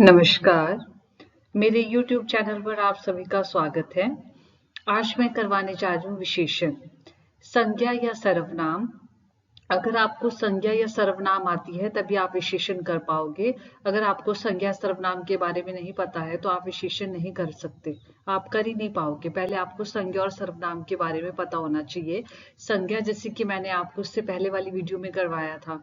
नमस्कार, मेरे YouTube channel पर आप सभी का स्वागत है। आज मैं करवाने जा रही हूँ विशेषण, संज्ञा या सर्वनाम। अगर आपको संज्ञा या सर्वनाम आती है तभी आप विशेषण कर पाओगे। अगर आपको संज्ञा सर्वनाम के बारे में नहीं पता है तो आप विशेषण नहीं कर सकते, आप कर ही नहीं पाओगे। पहले आपको संज्ञा और सर्वनाम के बारे में पता होना चाहिए। संज्ञा जैसे कि मैंने आपको उससे पहले वाली वीडियो में करवाया था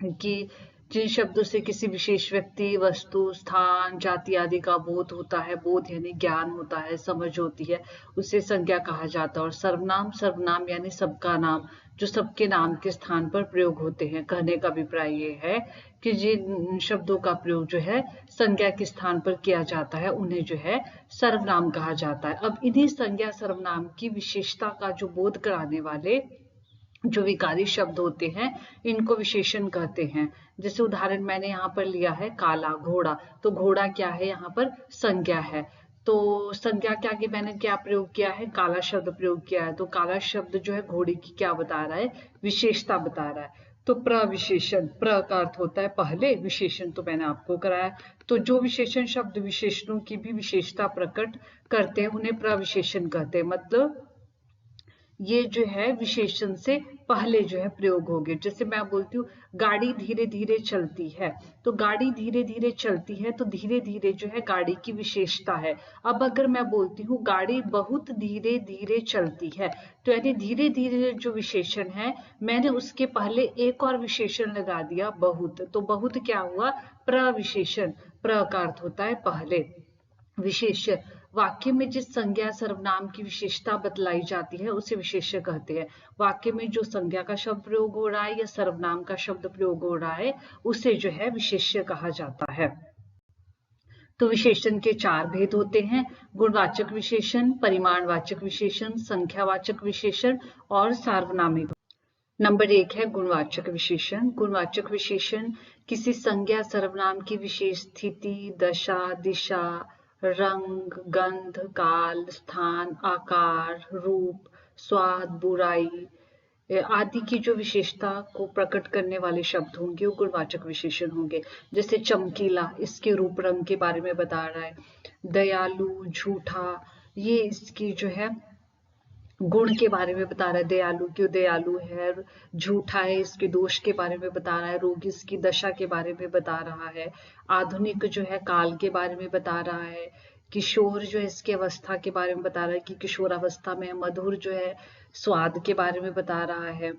कि जिन शब्दों से किसी विशेष व्यक्ति, वस्तु, स्थान, जाति आदि का बोध होता है, बोध यानी ज्ञान होता है, समझ होती है, उसे संज्ञा कहा जाता है। और सर्वनाम, सर्वनाम यानी सबका नाम, जो सबके नाम के स्थान पर प्रयोग होते हैं। कहने का अभिप्राय ये है कि जिन शब्दों का प्रयोग जो है संज्ञा के स्थान पर किया जाता है उन्हें जो है सर्वनाम कहा जाता है। अब इन्हीं संज्ञा सर्वनाम की विशेषता का जो बोध कराने वाले जो विकारी शब्द होते हैं इनको विशेषण कहते हैं। जैसे उदाहरण मैंने यहाँ पर लिया है काला घोड़ा, तो घोड़ा क्या है, यहाँ पर संज्ञा है। तो संज्ञा के आगे मैंने क्या प्रयोग किया है, काला शब्द प्रयोग किया है। तो काला शब्द जो है घोड़े की क्या बता रहा है, विशेषता बता रहा है। तो प्रविशेषण, प्र का अर्थ होता है पहले, विशेषण तो मैंने आपको कराया। तो जो विशेषण शब्द विशेषणों की भी विशेषता प्रकट करते हैं उन्हें प्रविशेषण कहते हैं। मतलब ये जो है विशेषण से पहले जो है प्रयोग हो गए। जैसे मैं बोलती हूँ गाड़ी धीरे धीरे चलती है, तो गाड़ी धीरे धीरे चलती है तो धीरे धीरे जो है गाड़ी की विशेषता है। अब अगर मैं बोलती हूँ गाड़ी बहुत धीरे धीरे चलती है, तो यानी धीरे धीरे जो विशेषण है मैंने उसके पहले एक और विशेषण लगा दिया बहुत। तो बहुत क्या हुआ, प्रविशेषण। प्र का अर्थ होता है पहले, विशेष्य। वाक्य में जिस संज्ञा सर्वनाम की विशेषता बतलाई जाती है उसे विशेष्य कहते हैं। वाक्य में जो संज्ञा का शब्द प्रयोग हो रहा है या सर्वनाम का शब्द प्रयोग हो रहा है उसे जो है विशेष्य कहा जाता है। तो विशेषण के चार भेद होते हैं, गुणवाचक विशेषण, परिमाणवाचक विशेषण, संख्यावाचक विशेषण और सार्वनामिक। नंबर 1 है गुणवाचक विशेषण। गुणवाचक विशेषण किसी संज्ञा सर्वनाम की विशेष स्थिति, दशा, दिशा, रंग, गंध, काल, स्थान, आकार, रूप, स्वाद, बुराई आदि की जो विशेषता को प्रकट करने वाले शब्द होंगे वो गुणवाचक विशेषण होंगे। जैसे चमकीला, इसके रूप रंग के बारे में बता रहा है। दयालु, झूठा, ये इसकी जो है गुण के बारे में बता रहा है, दयालु क्यों दयालु है। झूठा है, इसके दोष के बारे में बता रहा है। रोगी इसकी दशा के बारे में बता रहा है। आधुनिक जो है काल के बारे में बता रहा है। किशोर जो है इसकी अवस्था के बारे में बता रहा है कि किशोरावस्था में। मधुर जो है स्वाद के बारे में बता रहा है।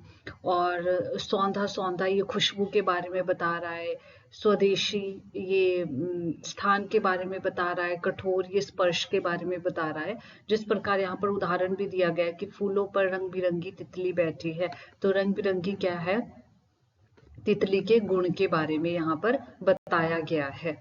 और सौंधा, सौंधा ये खुशबू के बारे में बता रहा है। स्वदेशी ये स्थान के बारे में बता रहा है। कठोर ये स्पर्श के बारे में बता रहा है। जिस प्रकार यहाँ पर उदाहरण भी दिया गया है कि फूलों पर रंग बिरंगी तितली बैठी है, तो रंग बिरंगी क्या है, तितली के गुण के बारे में यहाँ पर बताया गया है।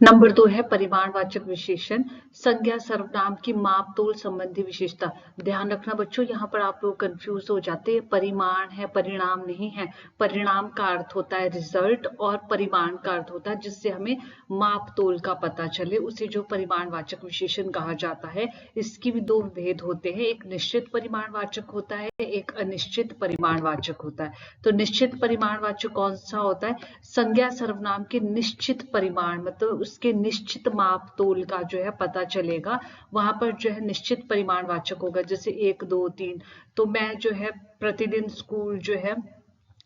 नंबर 2 है परिमाणवाचक विशेषण, संज्ञा सर्वनाम की माप तोल संबंधी विशेषता। ध्यान रखना बच्चों, यहाँ पर आप लोग कंफ्यूज हो जाते हैं। परिमाण है, परिणाम नहीं है। परिणाम का अर्थ होता है रिजल्ट और परिमाण का अर्थ होता है जिससे हमें माप तोल का पता चले, उसे जो परिमाणवाचक विशेषण कहा जाता है। इसकी भी दो भेद होते हैं, एक निश्चित परिमाणवाचक होता है, एक अनिश्चित परिमाणवाचक होता है। तो निश्चित परिमाणवाचक कौन सा होता है, संज्ञा सर्वनाम के निश्चित परिमाण, मतलब उसके निश्चित माप तोल का जो है पता चलेगा, वहां पर जो है निश्चित परिमाणवाचक होगा। जैसे 1, 2, 3, तो मैं जो है प्रतिदिन स्कूल जो है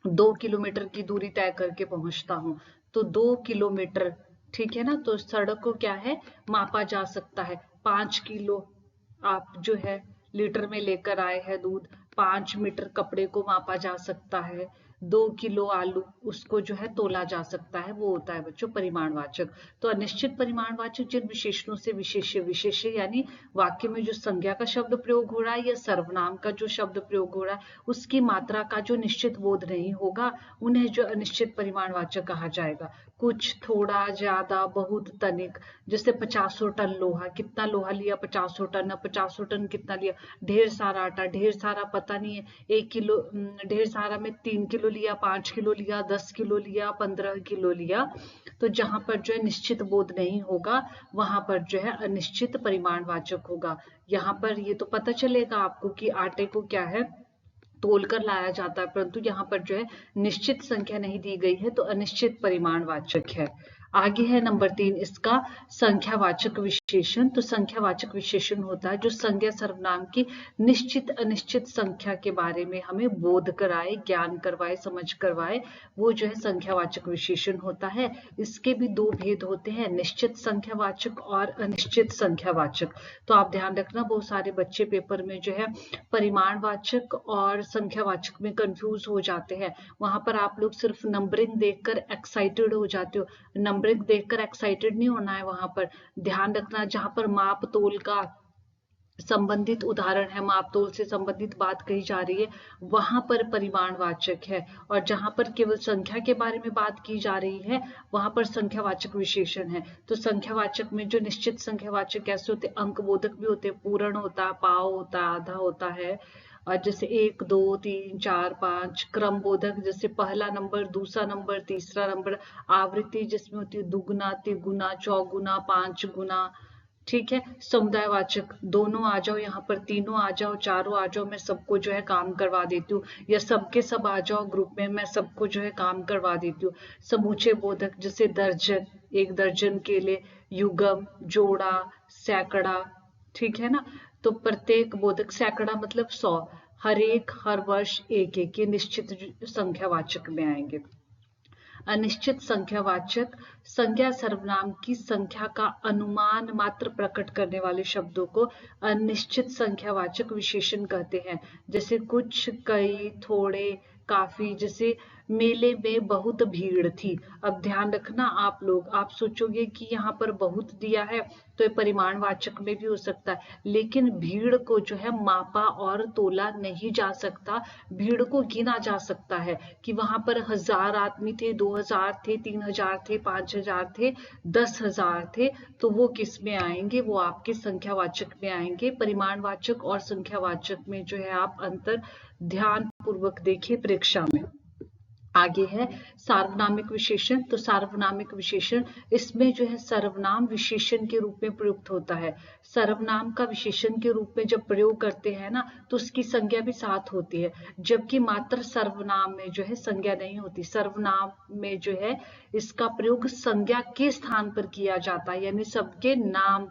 2 किलोमीटर की दूरी तय करके पहुंचता हूँ, तो 2 किलोमीटर, ठीक है ना। तो सड़क को क्या है, मापा जा सकता है। 5 किलो आप जो है लीटर में लेकर आए हैं दूध, 5 मीटर कपड़े को मापा जा सकता है। 2 किलो आलू, उसको जो है तोला जा सकता है, वो होता है बच्चों परिमाणवाचक। तो अनिश्चित परिमाणवाचक जिन विशेषणों से विशेष्य, विशेष्य यानी वाक्य में जो संज्ञा का शब्द प्रयोग हो रहा है या सर्वनाम का जो शब्द प्रयोग हो रहा है उसकी मात्रा का जो निश्चित बोध नहीं होगा, उन्हें जो अनिश्चित परिमाणवाचक कहा जाएगा। कुछ, थोड़ा, ज्यादा, बहुत, तनिक। जैसे 500 टन लोहा, कितना लोहा लिया, 500 टन। 500 टन कितना लिया, ढेर सारा आटा, ढेर सारा पता नहीं है, 1 किलो, ढेर सारा में 3 किलो लिया, 5 किलो लिया, 10 किलो लिया, 15 किलो लिया। तो जहां पर जो है निश्चित बोध नहीं होगा वहां पर जो है अनिश्चित परिमाणवाचक होगा। यहाँ पर ये तो पता चलेगा आपको कि आटे को क्या है तोल कर लाया जाता है, परंतु यहाँ पर जो है निश्चित संख्या नहीं दी गई है, तो अनिश्चित परिमाणवाचक है। आगे है नंबर 3 इसका संख्यावाचक विशेषण। तो संख्यावाचक विशेषण होता है जो संज्ञा सर्वनाम की निश्चित अनिश्चित संख्या के बारे में हमें बोध कराए, ज्ञान करवाए, समझ करवाए, वो जो है संख्यावाचक विशेषण होता है। इसके भी दो भेद होते हैं, निश्चित संख्यावाचक और अनिश्चित संख्यावाचक। तो आप ध्यान रखना, बहुत सारे बच्चे पेपर में जो है परिमाणवाचक और संख्यावाचक में कंफ्यूज हो जाते हैं। वहां पर आप लोग सिर्फ नंबरिंग देखकर एक्साइटेड हो जाते हो। नंबरिंग देखकर एक्साइटेड नहीं होना है, वहां पर ध्यान रखना जहां पर माप तोल का संबंधित उदाहरण है, माप तोल से संबंधित बात कही जा रही है, वहां पर परिमाणवाचक है, और जहां पर केवल संख्या के बारे में बात की जा रही है वहां पर संख्यावाचक विशेषण है। तो संख्यावाचक में जो निश्चित संख्यावाचक कैसे होते, अंक बोधक भी होते, पूर्ण होता है, पाव होता है, आधा होता है, और जैसे 1 2 3 4 5, क्रम बोधक जैसे पहला नंबर, दूसरा नंबर, तीसरा नंबर, आवृत्ति जिसमें होती है दुगुना, तिगुना, चौगुना, 5 गुना, ठीक है। समुदायवाचक दोनों आ जाओ, यहाँ पर तीनों आ जाओ, चारों आ जाओ, मैं सबको जो है काम करवा देती हूँ, या सबके सब आ जाओ ग्रुप में, मैं सबको जो है काम करवा देती हूँ। समूचे बोधक जैसे दर्जन, 1 दर्जन के लिए, युगम, जोड़ा, सैकड़ा, ठीक है ना। तो प्रत्येक बोधक, सैकड़ा मतलब 100, हर एक, हर वर्ष, एक एक, ये निश्चित संख्यावाचक में आएंगे। अनिश्चित संख्यावाचक संज्ञा सर्वनाम की संख्या का अनुमान मात्र प्रकट करने वाले शब्दों को अनिश्चित संख्यावाचक विशेषण कहते हैं। जैसे कुछ, कई, थोड़े, काफी। जैसे मेले में बहुत भीड़ थी। अब ध्यान रखना आप लोग, आप सोचोगे कि यहाँ पर बहुत दिया है तो ये परिमाणवाचक में भी हो सकता है, लेकिन भीड़ को जो है मापा और तोला नहीं जा सकता, भीड़ को गिना जा सकता है कि वहां पर 1000 आदमी थे, 2000 थे, 3000 थे, 5000 थे, 10,000 थे, तो वो किस में आएंगे, वो आपके संख्यावाचक में आएंगे। परिमाणवाचक और संख्यावाचक में जो है आप अंतर ध्यान पूर्वक देखिए परीक्षा में। आगे है सार्वनामिक विशेषण। तो सार्वनामिक विशेषण, इसमें जो है सर्वनाम विशेषण के रूप में प्रयुक्त होता है। सर्वनाम का विशेषण के रूप में जब प्रयोग करते हैं ना, तो उसकी संज्ञा भी साथ होती है, जबकि मात्र सर्वनाम में जो है संज्ञा नहीं होती। सर्वनाम में जो है इसका प्रयोग संज्ञा के स्थान पर किया जाता है, यानी सबके नाम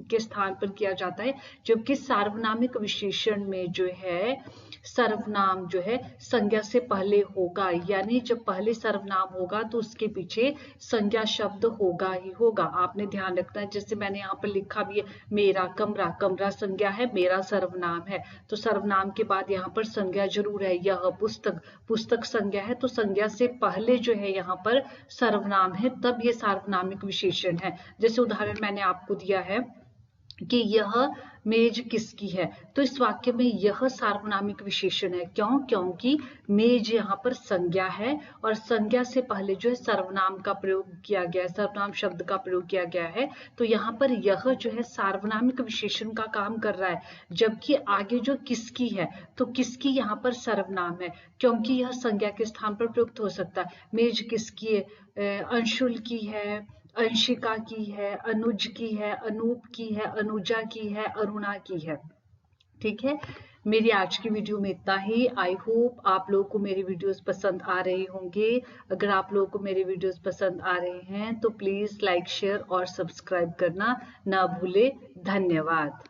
के स्थान पर किया जाता है, जबकि सार्वनामिक विशेषण में जो है सर्वनाम जो है संज्ञा से पहले होगा, यानी जब पहले सर्वनाम होगा तो उसके पीछे संज्ञा शब्द होगा ही होगा। आपने ध्यान रखना है, जैसे मैंने यहाँ पर लिखा भी है मेरा कमरा, कमरा संज्ञा है, मेरा सर्वनाम है, तो सर्वनाम के बाद यहाँ पर संज्ञा जरूर है। यह पुस्तक, पुस्तक संज्ञा है, तो संज्ञा से पहले जो है यहाँ पर सर्वनाम है, तब ये सार्वनामिक विशेषण है। जैसे उदाहरण मैंने आपको दिया है कि यह मेज किसकी है, तो इस वाक्य में यह सार्वनामिक विशेषण है। क्यों? क्योंकि मेज यहाँ पर संज्ञा है और संज्ञा से पहले जो है सर्वनाम का प्रयोग किया गया है, सर्वनाम शब्द का प्रयोग किया गया है, तो यहाँ पर यह जो है सार्वनामिक विशेषण का काम कर रहा है। जबकि आगे जो किसकी है, तो किसकी यहाँ पर सर्वनाम है, क्योंकि यह संज्ञा के स्थान पर प्रयुक्त हो सकता है। मेज किसकी है? अंशुल की है, अंशिका की है, अनुज की है, अनूप की है, अनुजा की है, अरुणा की है। ठीक है, मेरी आज की वीडियो में इतना ही। आई होप आप लोगों को मेरी वीडियोस पसंद आ रही होंगे। अगर आप लोगों को मेरी वीडियोस पसंद आ रहे हैं तो प्लीज लाइक, शेयर और सब्सक्राइब करना ना भूले। धन्यवाद।